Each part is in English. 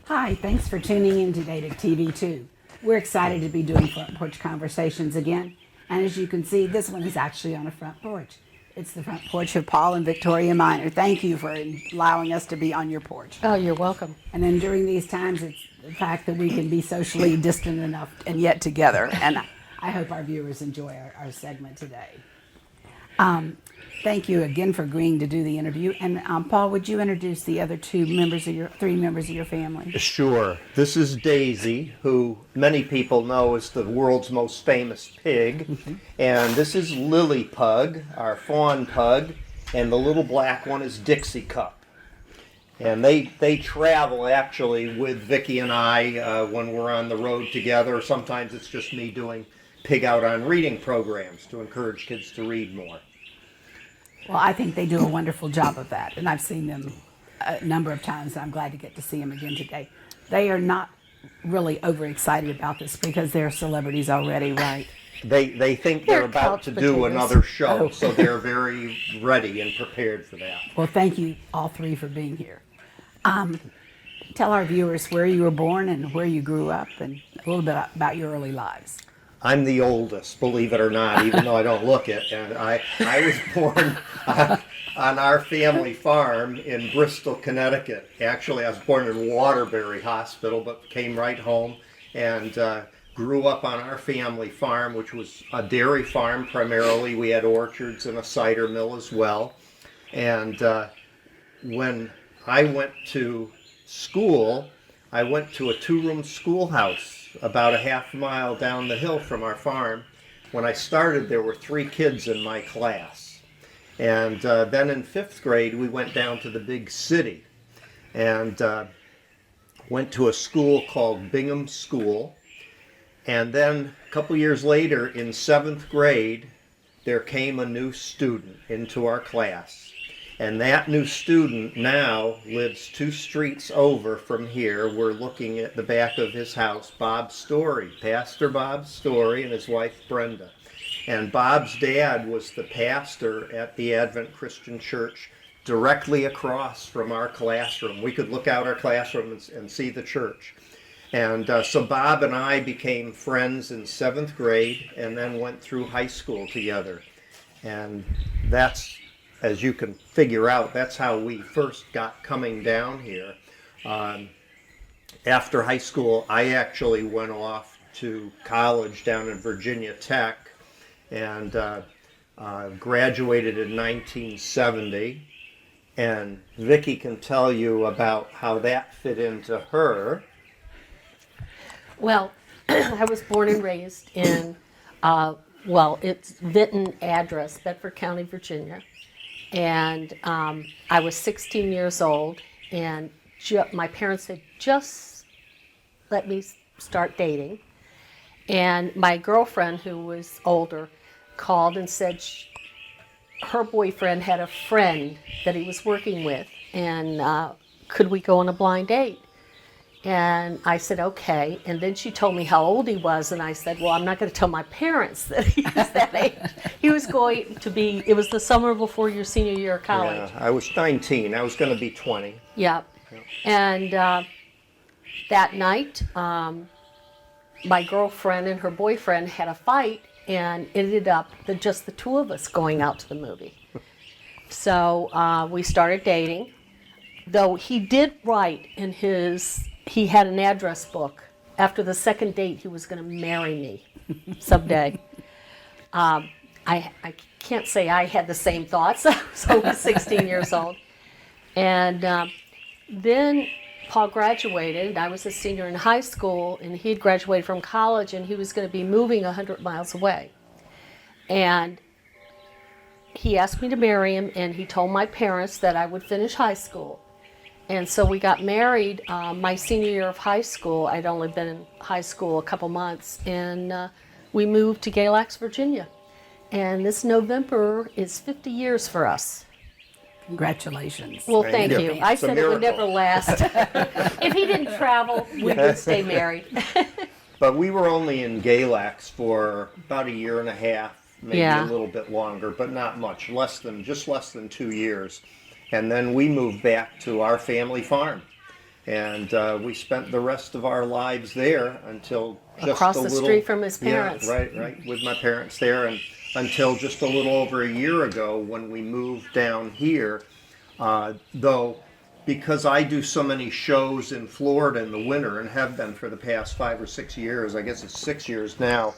Hi, thanks for tuning in today to TV2. We're excited to be doing Front Porch Conversations again. And as you can see, this one is actually on a front porch. It's the front porch of Paul and Victoria Minor. Thank you for allowing us to be on your porch. Oh, you're welcome. And then during these times, it's the fact that we can be socially distant enough and yet together. And I hope our viewers enjoy our segment today. Thank you again for agreeing to do the interview. And Paul, would you introduce the other three members of your family? Sure. This is Daisy, who many people know as the world's most famous pig. And this is Lily Pug, our fawn pug. And the little black one is Dixie Cup. And they travel actually with Vicky and I when we're on the road together. Sometimes it's just me doing pig out on reading programs to encourage kids to read more. Well, I think they do a wonderful job of that, and I've seen them a number of times, and I'm glad to get to see them again today. They are not really overexcited about this because they're celebrities already, right? They think they're about to do another show, so they're very ready and prepared for that. Well, thank you all three for being here. Tell our viewers where you were born and where you grew up, and a little bit about your early lives. I'm the oldest, believe it or not, even though I don't look it. And I was born on our family farm in Bristol, Connecticut. Actually, I was born in Waterbury Hospital, but came right home and grew up on our family farm, which was a dairy farm primarily. We had orchards and a cider mill as well. And when I went to school, I went to a two-room schoolhouse about a half mile down the hill from our farm. When I started, there were 3 kids in my class. And then in 5th grade, we went down to the big city and went to a school called Bingham School. And then a couple years later, in 7th grade, there came a new student into our class. And that new student now lives 2 streets over from here. We're looking at the back of his house, Bob Story, Pastor Bob Story, and his wife Brenda. And Bob's dad was the pastor at the Advent Christian Church directly across from our classroom. We could look out our classroom and see the church. And so Bob and I became friends in 7th grade and then went through high school together. And that's, as you can figure out, that's how we first got coming down here. After high school, I actually went off to college down in Virginia Tech and graduated in 1970. And Vicky can tell you about how that fit into her. Well, I was born and raised in, it's Vinton address, Bedford County, Virginia. And I was 16 years old, and my parents had just let me start dating. And my girlfriend, who was older, called and said her boyfriend had a friend that he was working with, and could we go on a blind date? And I said, okay. And then she told me how old he was, and I said, well, I'm not going to tell my parents that he was that age. He was going to be, it was the summer before your senior year of college. Yeah, I was 19. I was going to be 20. Yeah. And that night, my girlfriend and her boyfriend had a fight, and ended up just the 2 of us going out to the movie. So we started dating, though he did write in he had an address book. After the second date, he was going to marry me someday. I can't say I had the same thoughts. I was over 16 years old. And then Paul graduated. I was a senior in high school, and he had graduated from college, and he was going to be moving 100 miles away. And he asked me to marry him, and he told my parents that I would finish high school. And so we got married my senior year of high school. I'd only been in high school a couple months, and we moved to Galax, Virginia. And this November is 50 years for us. Congratulations. Well, thank you. I It's a said it would miracle. never last. If he didn't travel, we would stay married. But we were only in Galax for about a year and a half, maybe a little bit longer, but not much, just less than 2 years. And then we moved back to our family farm. And we spent the rest of our lives there until just Across a the little, street from his parents. Yeah, right, with my parents there, and until just a little over a year ago when we moved down here. Though, because I do so many shows in Florida in the winter and have been for the past 5 or 6 years, I guess it's 6 years now,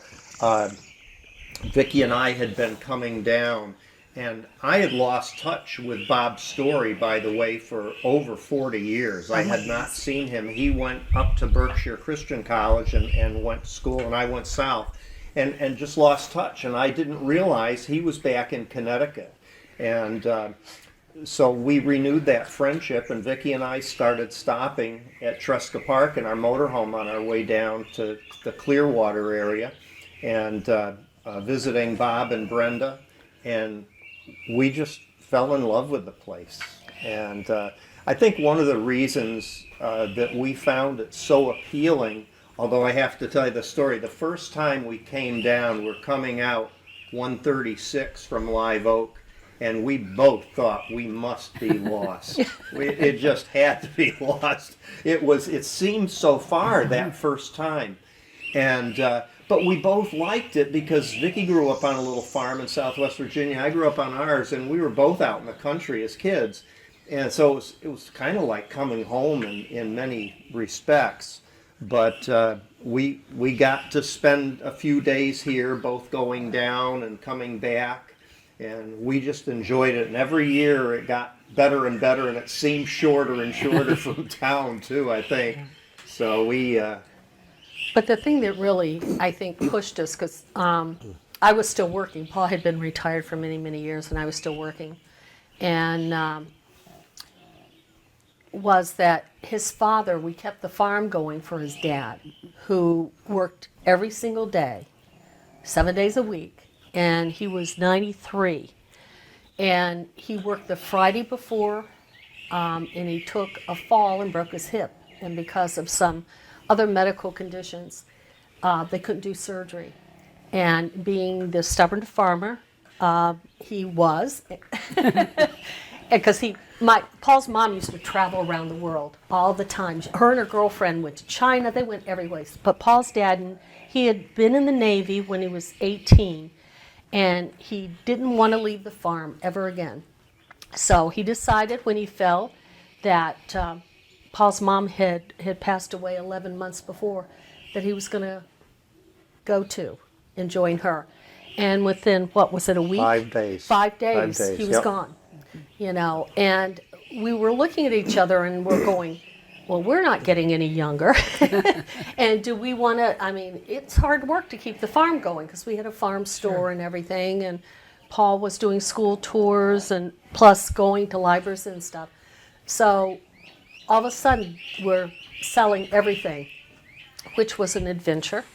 Vicky and I had been coming down, and I had lost touch with Bob's Story, by the way, for over 40 years. I had not seen him. He went up to Berkshire Christian College and went to school, and I went south, and just lost touch. And I didn't realize he was back in Connecticut. And so we renewed that friendship, and Vicky and I started stopping at Tresca Park in our motorhome on our way down to the Clearwater area, and visiting Bob and Brenda, and we just fell in love with the place. And I think one of the reasons that we found it so appealing, although I have to tell you the story, the first time we came down, we're coming out 136 from Live Oak, and we both thought we must be lost. It just had to be lost. It seemed so far that first time. And but we both liked it because Vicky grew up on a little farm in Southwest Virginia. I grew up on ours, and we were both out in the country as kids. And so it was kind of like coming home in many respects. But we got to spend a few days here, both going down and coming back. And we just enjoyed it. And every year it got better and better, and it seemed shorter and shorter from town, too, I think. So we... But the thing that really, I think, pushed us, because I was still working. Paul had been retired for many, many years, and I was still working. And was that his father, we kept the farm going for his dad, who worked every single day, 7 days a week, and he was 93. And he worked the Friday before, and he took a fall and broke his hip. And because of some other medical conditions, they couldn't do surgery. And being the stubborn farmer he was, because Paul's mom used to travel around the world all the time. Her and her girlfriend went to China. They went every place. But Paul's dad, he had been in the Navy when he was 18, and he didn't want to leave the farm ever again. So he decided when he fell that Paul's mom had passed away 11 months before, that he was going to go to and join her. And within, what was it, a week? 5 days. 5 days, he was yep. gone. You know, and we were looking at each other and we're going, well, we're not getting any younger. And do we want to, I mean, it's hard work to keep the farm going because we had a farm store and everything, and Paul was doing school tours and plus going to libraries and stuff. So all of a sudden we're selling everything, which was an adventure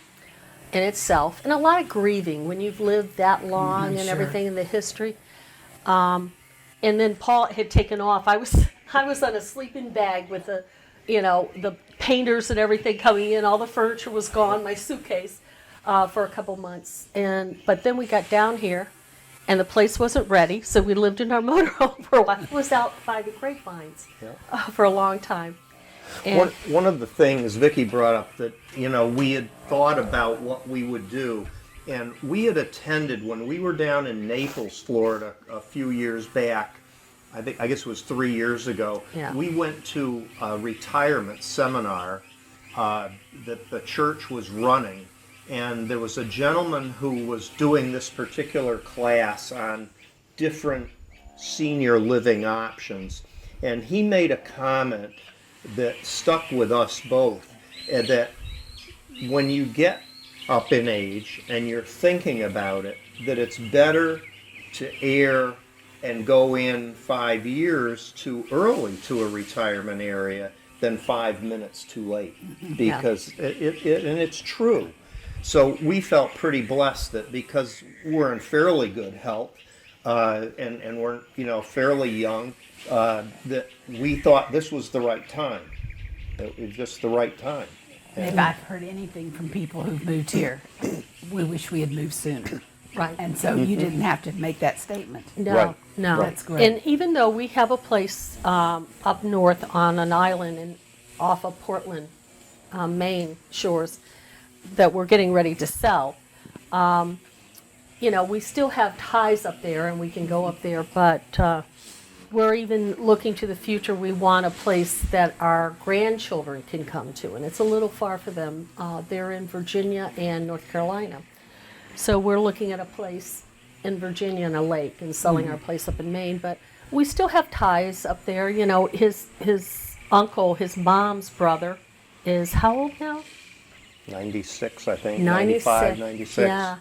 in itself and a lot of grieving when you've lived that long and everything in the history. And then Paul had taken off. I was on a sleeping bag with the painters and everything coming in. All the furniture was gone, my suitcase, for a couple months. But then we got down here, and the place wasn't ready, so we lived in our motorhome for a while. It was out by the grapevines for a long time. And One of the things Vicky brought up that, we had thought about what we would do, and we had attended when we were down in Naples, Florida, a few years back. I guess it was 3 years ago. Yeah. We went to a retirement seminar that the church was running, and there was a gentleman who was doing this particular class on different senior living options, and he made a comment that stuck with us both, that when you get up in age and you're thinking about it, that it's better to err and go in 5 years too early to a retirement area than 5 minutes too late, because it's true. So we felt pretty blessed that because we're in fairly good health and we're fairly young, that we thought this was the right time. It was just the right time. And if I've heard anything from people who've moved here, we wish we had moved sooner. right. And so you didn't have to make that statement. No, Right. no. That's great. And even though we have a place up north on an island, off of Portland, Maine shores that we're getting ready to sell. You know, we still have ties up there and we can go up there, but we're even looking to the future. We want a place that our grandchildren can come to, and it's a little far for them. They're in Virginia and North Carolina. So we're looking at a place in Virginia and a lake and selling our place up in Maine, but we still have ties up there. You know, his uncle, his mom's brother is how old now? 96, I think. 96. 95, 96. Yeah.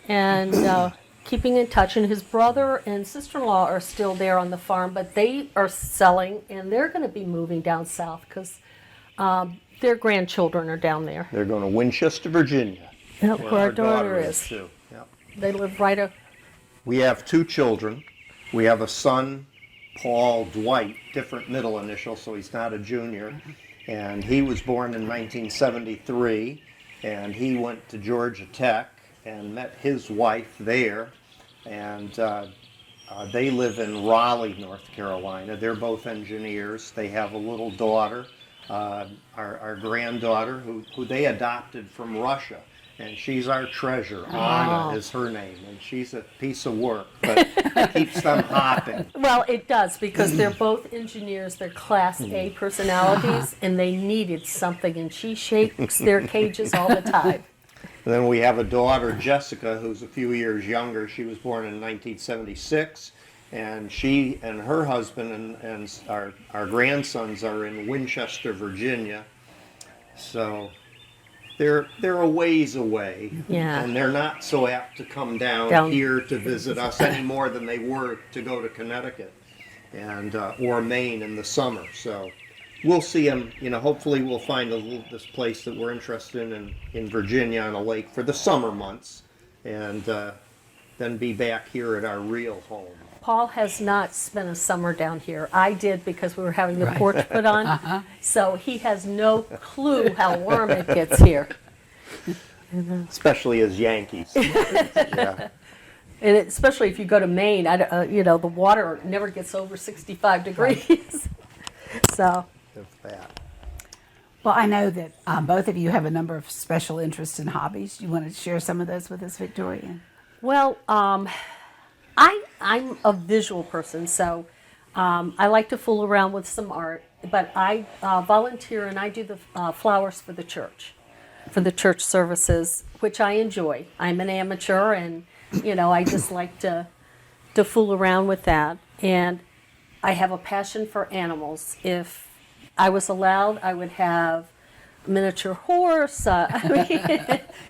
And keeping in touch. And his brother and sister-in-law are still there on the farm, but they are selling, and they're going to be moving down south because their grandchildren are down there. They're going to Winchester, Virginia. Yep, where our daughter is. Too. Yep. They live right We have 2 children. We have a son, Paul Dwight, different middle initial, so he's not a junior. And he was born in 1973, and he went to Georgia Tech and met his wife there. And they live in Raleigh, North Carolina. They're both engineers. They have a little daughter, our granddaughter, who they adopted from Russia. And she's our treasure. Anna is her name, and she's a piece of work, but keeps them hopping. Well, it does, because they're both engineers. They're Class A personalities, and they needed something, and she shakes their cages all the time. And then we have a daughter, Jessica, who's a few years younger. She was born in 1976, and she and her husband and our grandsons are in Winchester, Virginia. So they're a ways away, Yeah. and they're not so apt to come down here to visit us any more than they were to go to Connecticut and or Maine in the summer. So we'll see them. You know, hopefully we'll find this place that we're interested in Virginia on a lake for the summer months, and then be back here at our real home. Paul has not spent a summer down here. I did, because we were having the porch put on. So he has no clue how warm it gets here. Especially as Yankees. Yeah. And especially if you go to Maine, you know, the water never gets over 65 degrees. So, If that. Well, I know that both of you have a number of special interests and hobbies. You want to share some of those with us, Victoria? well, I'm a visual person, so I like to fool around with some art, but I volunteer and I do the flowers for the church services, which I enjoy. I'm an amateur, and you know, I just like to fool around with that. And I have a passion for animals. If I was allowed, I would have a miniature horse,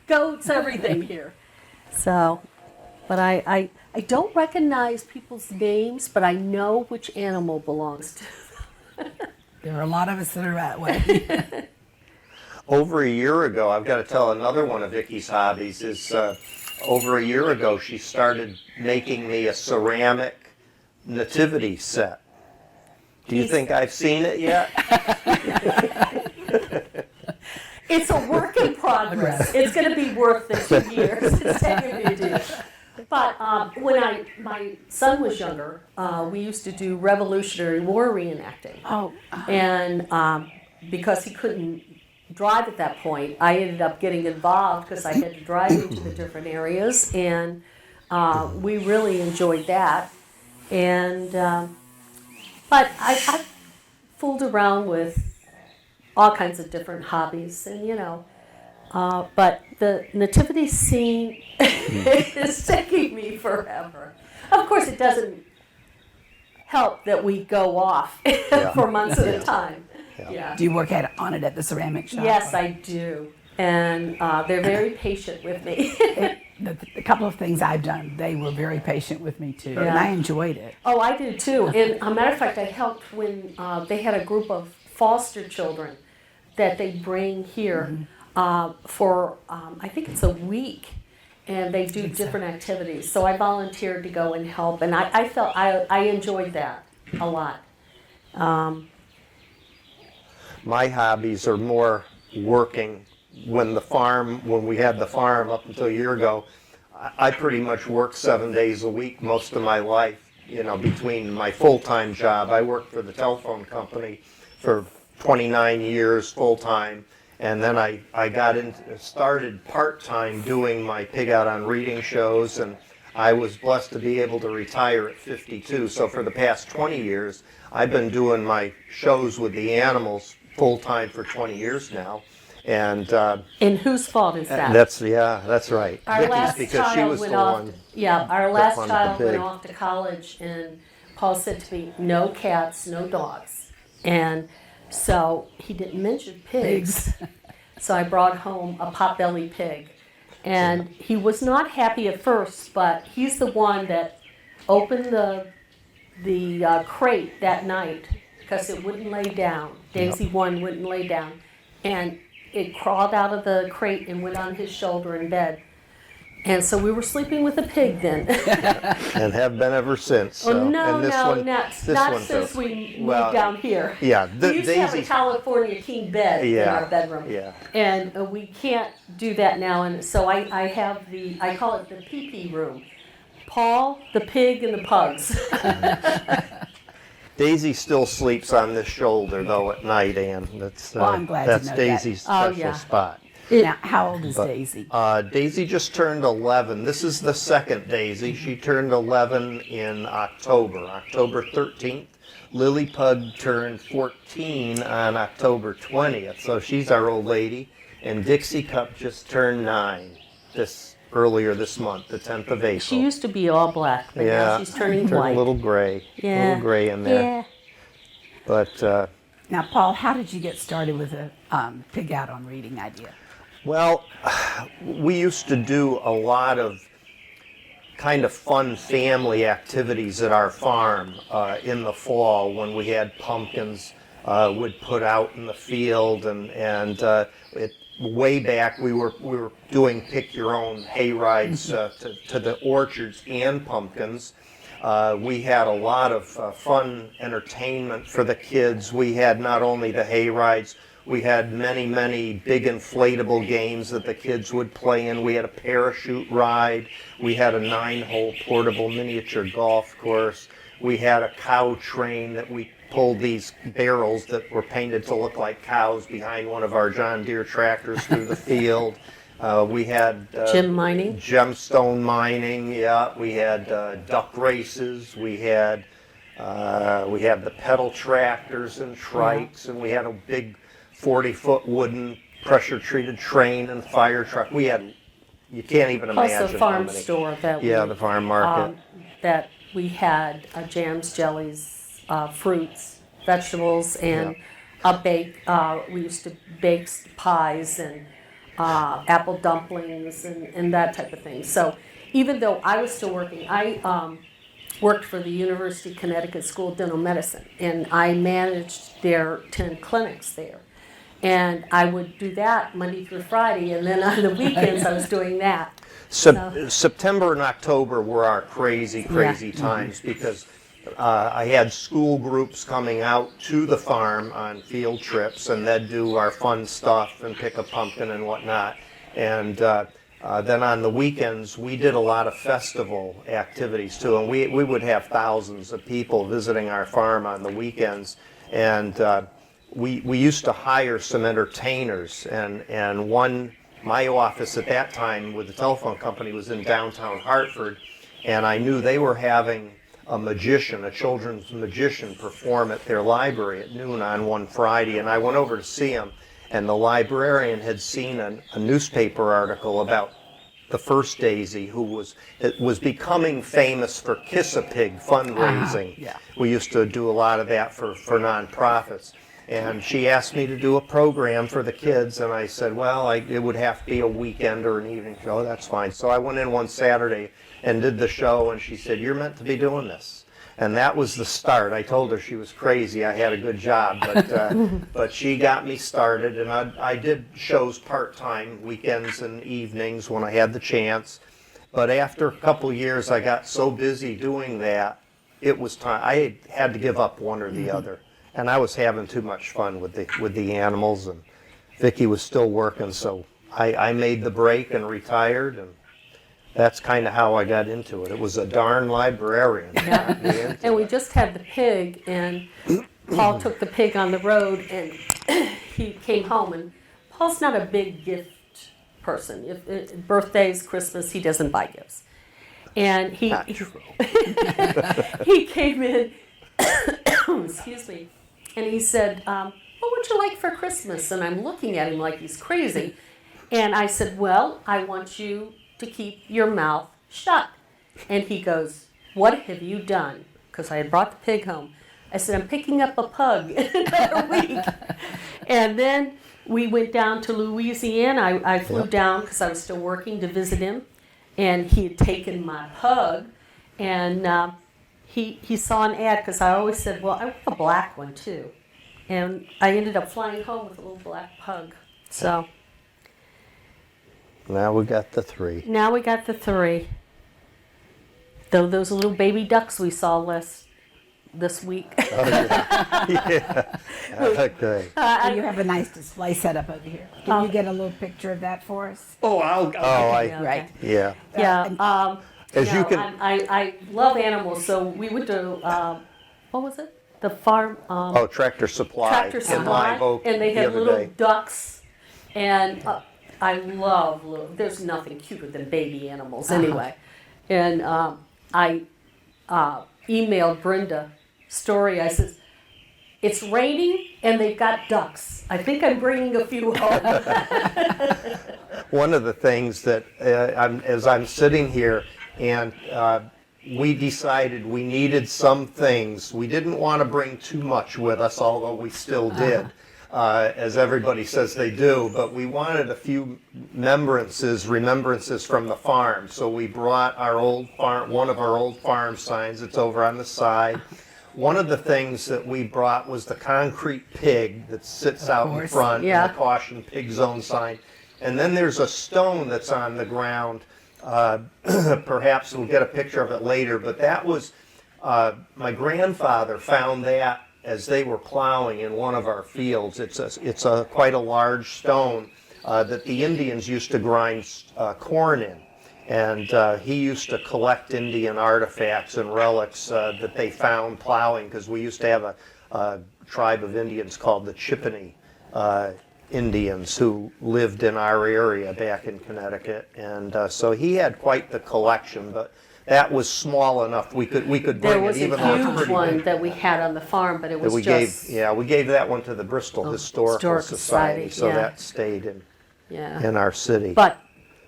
goats, everything here. So, but I don't recognize people's names, but I know which animal belongs to. There are a lot of us that are that way. Over a year ago, I've got to tell another one of Vicky's hobbies is over a year ago she started making me a ceramic nativity set. Do you think I've seen it yet? It's a work in progress. It's going to be worth the 2 years it's taken me to do. But when my son was younger, we used to do Revolutionary War reenacting. Oh, And because he couldn't drive at that point, I ended up getting involved because I had to drive him to the different areas, and we really enjoyed that. And but I fooled around with all kinds of different hobbies, and you know, but the nativity scene is taking me forever. Of course, it doesn't help that we go off for months at a time. Yeah. do you work on it at the ceramic shop? Yes, I do. And they're very patient with me. The couple of things I've done, they were very patient with me too, and Yeah. I enjoyed it. Oh, I did too. And a matter of fact, I helped when they had a group of foster children that they bring here for, I think it's a week, and they do different activities. So I volunteered to go and help, and I felt I enjoyed that a lot. My hobbies are more working. When we had the farm up until a year ago, I pretty much worked 7 days a week most of my life. You know, between my full-time job, I worked for the telephone company for 29 years full-time. And then I started part-time doing my Pig Out on Reading shows, and I was blessed to be able to retire at 52. So for the past 20 years, I've been doing my shows with the animals full-time for 20 years now. And whose fault is that? that's right. Our Vicky's, last because she child was went the off. one. Our last wanted the child went pig. off to college, and Paul said to me, "No cats, no dogs," and so he didn't mention pigs. So I brought home a potbelly pig, and he was not happy at first, but he's the one that opened the crate that night because it wouldn't lay down. Daisy one wouldn't lay down, and it crawled out of the crate and went on his shoulder in bed. And so we were sleeping with a pig then. And have been ever since. So. Oh, no, and this no, one, not one since too. we moved Well, down here. Yeah, We used to have a Daisy's. California king bed in Yeah, our bedroom. yeah. And we can't do that now. And so I have I call it the pee-pee room. Paul, the pig, and the pugs. Daisy still sleeps on this shoulder though at night, Ann. That's Well, I'm glad to that's know that. Daisy's Oh, special yeah. spot. Now, how old is Daisy? Daisy just turned 11. This is the second Daisy. She turned 11 in October 13th. Lily Pug turned 14 on October 20th. So she's our old lady. And Dixie Cup just turned 9 earlier this month, the 10th of April. She used to be all black, but now she's turning turned white. a little gray. A Yeah. little gray in there. Yeah. But Now, Paul, how did you get started with a Pig Out on Reading idea? well, we used to do a lot of kind of fun family activities at our farm in the fall when we had pumpkins would put out in the field, and way back we were doing pick your own hay rides to the orchards and pumpkins. We had a lot of fun entertainment for the kids. We had not only the hay rides, we had many big inflatable games that the kids would play in. We had a parachute ride. We had a 9-hole portable miniature golf course. We had a cow train that we pulled these barrels that were painted to look like cows behind one of our John Deere tractors through the field. We had Gem mining. gemstone mining. Yeah, we had duck races. We had the pedal tractors and trikes, and we had a big 40-foot wooden pressure-treated train and fire truck. We had, you can't even imagine. Plus the how farm many. store that The farm market. that we had jams, jellies, fruits, vegetables, and a bake. We used to bake pies and apple dumplings and that type of thing. So even though I was still working, I worked for the University of Connecticut School of Dental Medicine, and I managed their 10 clinics there. And I would do that Monday through Friday, and then on the weekends I was doing that. September and October were our crazy times because I had school groups coming out to the farm on field trips, and they'd do our fun stuff and pick a pumpkin and whatnot. And then on the weekends, we did a lot of festival activities too, and we would have thousands of people visiting our farm on the weekends. And we used to hire some entertainers, and my office at that time with the telephone company was in downtown Hartford, and I knew they were having a children's magician perform at their library at noon on one Friday, and I went over to see him, and the librarian had seen a newspaper article about the first Daisy, who was becoming famous for Kiss a Pig fundraising. Yeah. We used to do a lot of that for nonprofits. And she asked me to do a program for the kids, and I said, well, it would have to be a weekend or an evening show. That's fine. So I went in one Saturday and did the show, and she said, you're meant to be doing this. And that was the start. I told her she was crazy. I had a good job, but she got me started, and I did shows part-time, weekends and evenings when I had the chance. But after a couple years, I got so busy doing that, it was time. I had to give up one or the other. And I was having too much fun with the animals, and Vicky was still working, so I made the break and retired, and that's kind of how I got into it. It was a darn librarian. Yeah. And we just had the pig, and Paul took the pig on the road, and he came home. And Paul's not a big gift person. If birthdays, Christmas, he doesn't buy gifts. And he he came in, excuse me, and he said, "What would you like for Christmas?" And I'm looking at him like he's crazy. And I said, "Well, I want you to keep your mouth shut." And he goes, "What have you done?" Because I had brought the pig home. I said, "I'm picking up a pug in another week." And then we went down to Louisiana. I flew down because I was still working to visit him. And he had taken my pug. And he saw an ad because I always said, "Well, I want a black one too." And I ended up flying home with a little black pug. So Now we got the 3. now we got the 3. Though those little baby ducks we saw this week. Yeah. Okay. You have a nice display set up over here. Can you get a little picture of that for us? Oh, Yeah, Right. Yeah. Yeah. As you can- I love animals, so we went to what was it? The farm. Tractor Supply. Tractor in Supply, Live Oak and they the had other little day. ducks, and I love little. There's nothing cuter than baby animals, anyway. And I emailed Brenda Story. I said, "It's raining and they've got ducks. I think I'm bringing a few home." One of the things that as I'm sitting here and we decided we needed some things. We didn't want to bring too much with us, although we still did, as everybody says they do. But we wanted a few remembrances from the farm. So we brought our old farm, one of our old farm signs. It's over on the side. One of the things that we brought was the concrete pig that sits out in front, Yeah. and the caution pig zone sign. And then there's a stone that's on the ground. Perhaps we'll get a picture of it later, but that was, my grandfather found that as they were plowing in one of our fields. It's quite a large stone that the Indians used to grind corn in. And he used to collect Indian artifacts and relics that they found plowing, because we used to have a tribe of Indians called the Chippewa Indians who lived in our area back in Connecticut. And so he had quite the collection, but that was small enough we could bring There it, was a even though it's huge pretty one big. that we had on the farm, but it was We just gave that one to the Bristol Historical Historical Society, so yeah. that stayed yeah. in our city. But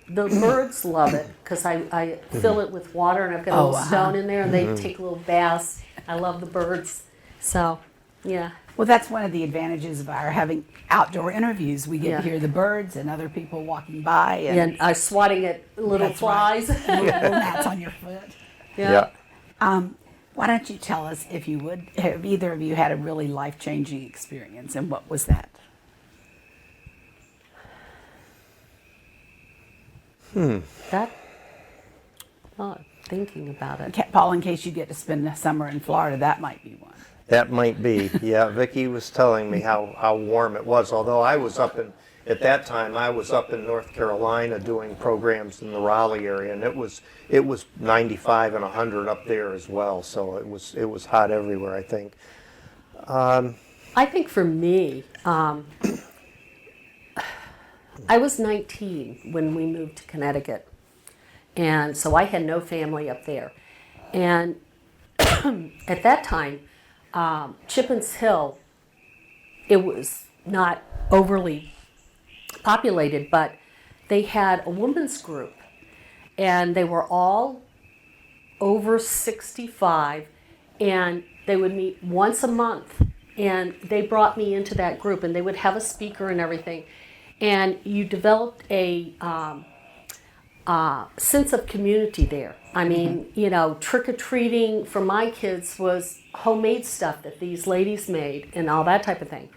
the birds love it because I fill it with water and I've got a little stone in there and they take little baths. I love the birds. So, yeah. Well, that's one of the advantages of our having outdoor interviews. We get Yeah. to hear the birds and other people walking by, and And swatting at little That's right. flies. little gnats on your foot. Yeah. Why don't you tell us, if you would, have either of you had a really life-changing experience, and what was that? That, thinking about it. Paul, in case you get to spend the summer in Florida, that might be one. That might be. Yeah, Vicky was telling me how warm it was, although at that time I was up in North Carolina doing programs in the Raleigh area, and it was 95 and 100 up there as well, so it was hot everywhere, I think. I think for me, I was 19 when we moved to Connecticut. And so I had no family up there. And at that time, Chippens Hill, it was not overly populated, but they had a women's group. And they were all over 65, and they would meet once a month. And they brought me into that group, and they would have a speaker and everything. And you developed a sense of community there. I mean, trick-or-treating for my kids was homemade stuff that these ladies made and all that type of thing.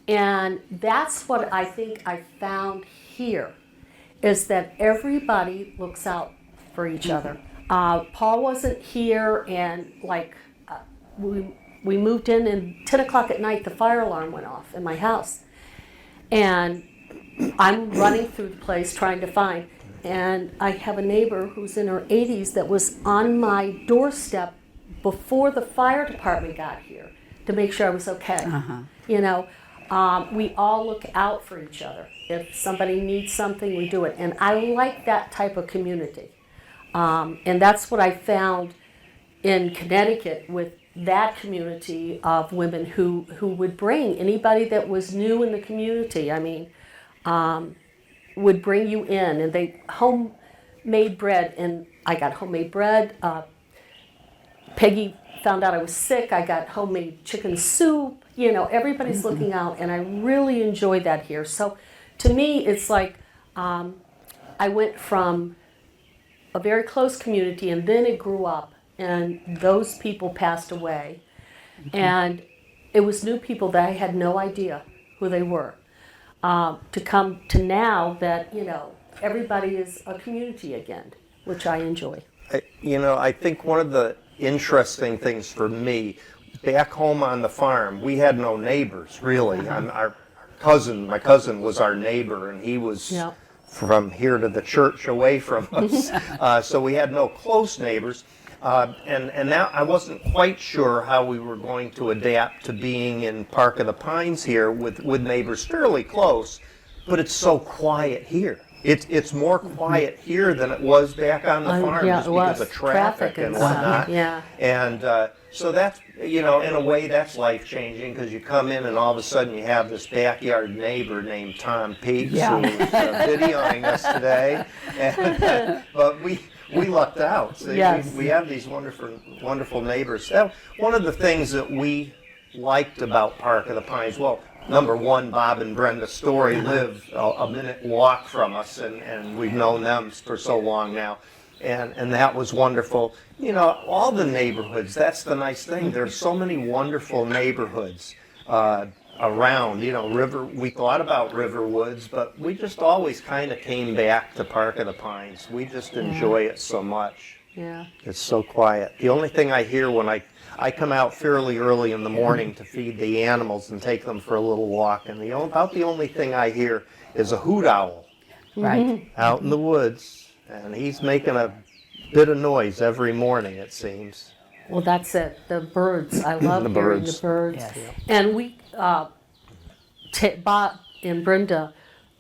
And that's what I think I found here, is that everybody looks out for each other. Paul wasn't here, and we moved in, and 10 o'clock at night the fire alarm went off in my house. And I'm running through the place trying to find, and I have a neighbor who's in her 80s that was on my doorstep before the fire department got here. to make sure I was okay. You know, we all look out for each other. If somebody needs something, we do it. And I like that type of community. And that's what I found in Connecticut with that community of women who would bring anybody that was new in the community. I mean, would bring you in, and they homemade bread, and I got homemade bread. Peggy found out I was sick. I got homemade chicken soup. You know, everybody's looking out, and I really enjoy that here. So, to me, it's like I went from a very close community, and then it grew up, and those people passed away, and it was new people that I had no idea who they were. To come to now that, you know, everybody is a community again, which I enjoy. You know, I think one of the interesting things for me, back home on the farm, we had no neighbors, really. My cousin was our neighbor, and he was from here to the church away from us. So we had no close neighbors. And now I wasn't quite sure how we were going to adapt to being in Park of the Pines here with neighbors fairly close, but it's so quiet here. It's more quiet here than it was back on the farm just because of traffic and whatnot. And so that's, you know, in a way that's life-changing because you come in and all of a sudden you have this backyard neighbor named Tom Peaks who's videoing us today. And, but we lucked out. So we have these wonderful neighbors. One of the things that we liked about Park of the Pines, well, number one, Bob and Brenda Story live a minute walk from us, and we've known them for so long now. And that was wonderful. You know, all the neighborhoods, that's the nice thing. There's so many wonderful neighborhoods around. You know, we thought about Riverwoods, but we just always kind of came back to Park of the Pines. We just enjoy it so much. Yeah. It's so quiet. The only thing I hear when I come out fairly early in the morning to feed the animals and take them for a little walk, and about the only thing I hear is a hoot owl out in the woods. And he's making a bit of noise every morning, it seems. Well, that's it. The birds. I love hearing the birds. Yes. And we, Bob and Brenda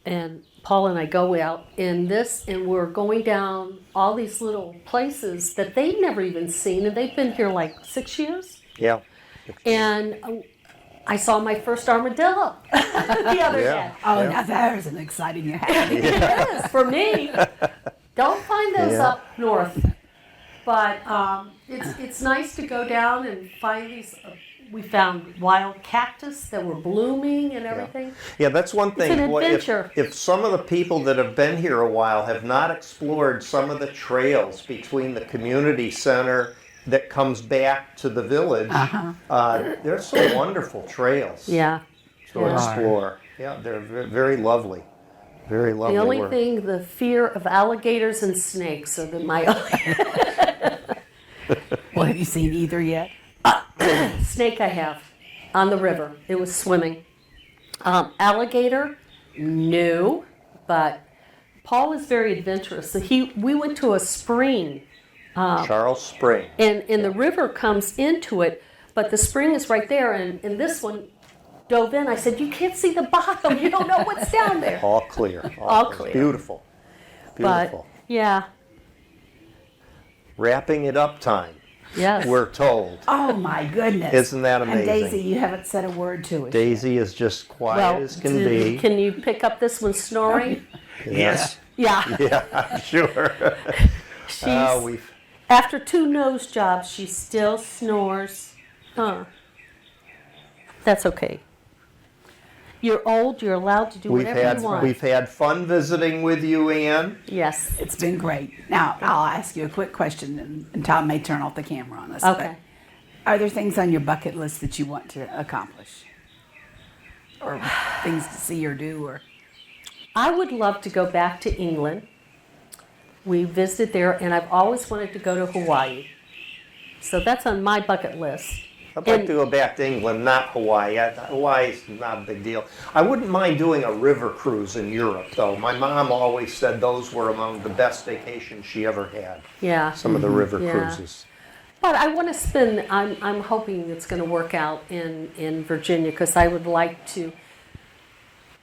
and Paul and I go out in this, and we're going down all these little places that they've never even seen, and they've been here like 6 years. Yeah. And I saw my first armadillo the other day. Oh, now there's an exciting you have. It is for me. Don't find those up north, but it's nice to go down and find these. We found wild cactus that were blooming and everything. Yeah, that's one thing. It's an adventure. If some of the people that have been here a while have not explored some of the trails between the community center that comes back to the village, there's some wonderful trails to explore. Yeah, they're very lovely. Very lovely. The only work. thing, the fear of alligators and snakes are my Well, have you seen either yet? snake I have on the river. It was swimming. Alligator, no, but Paul is very adventurous. So we went to a spring. Charles Spring. And the river comes into it, but the spring is right there, and this one dove in. I said, you can't see the bottom. You don't know what's down there. All clear. All clear. Beautiful. Beautiful. But, yeah. Wrapping it up time, Yes. we're told. Oh, my goodness. Isn't that And amazing? Daisy, you haven't said a word to it. Daisy is just quiet as can be. Can you pick up this one snoring? Yes. Yeah. Yeah, I'm sure. She's, after 2 nose jobs, she still snores. Huh. That's okay. You're old, you're allowed to do whatever you want. We've had fun visiting with you, Ann. Yes. It's been great. Now, I'll ask you a quick question, and Tom may turn off the camera on us. Okay. But are there things on your bucket list that you want to accomplish? Or things to see or do? Or I would love to go back to England. We visited there, and I've always wanted to go to Hawaii. So that's on my bucket list. I'd like to go back to England, not Hawaii. Hawaii's not a big deal. I wouldn't mind doing a river cruise in Europe, though. My mom always said those were among the best vacations she ever had. Yeah. Some of the river Yeah. cruises. But I want to spend, I'm hoping it's going to work out in Virginia, because I would like to,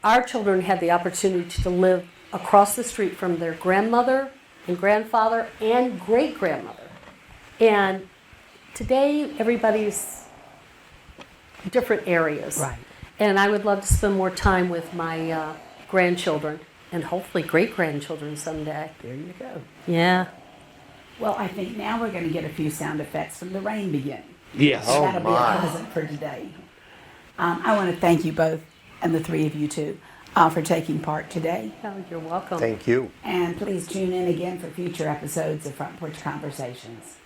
our children had the opportunity to live across the street from their grandmother and grandfather and great-grandmother. And today, everybody's different areas. Right. And I would love to spend more time with my grandchildren and hopefully great-grandchildren someday. There you go. Yeah. Well, I think now we're going to get a few sound effects from the rain beginning. Yes. Oh, That'll be my. a present for today. I want to thank you both, and the three of you too, for taking part today. Oh, you're welcome. Thank you. And please tune in again for future episodes of Front Porch Conversations.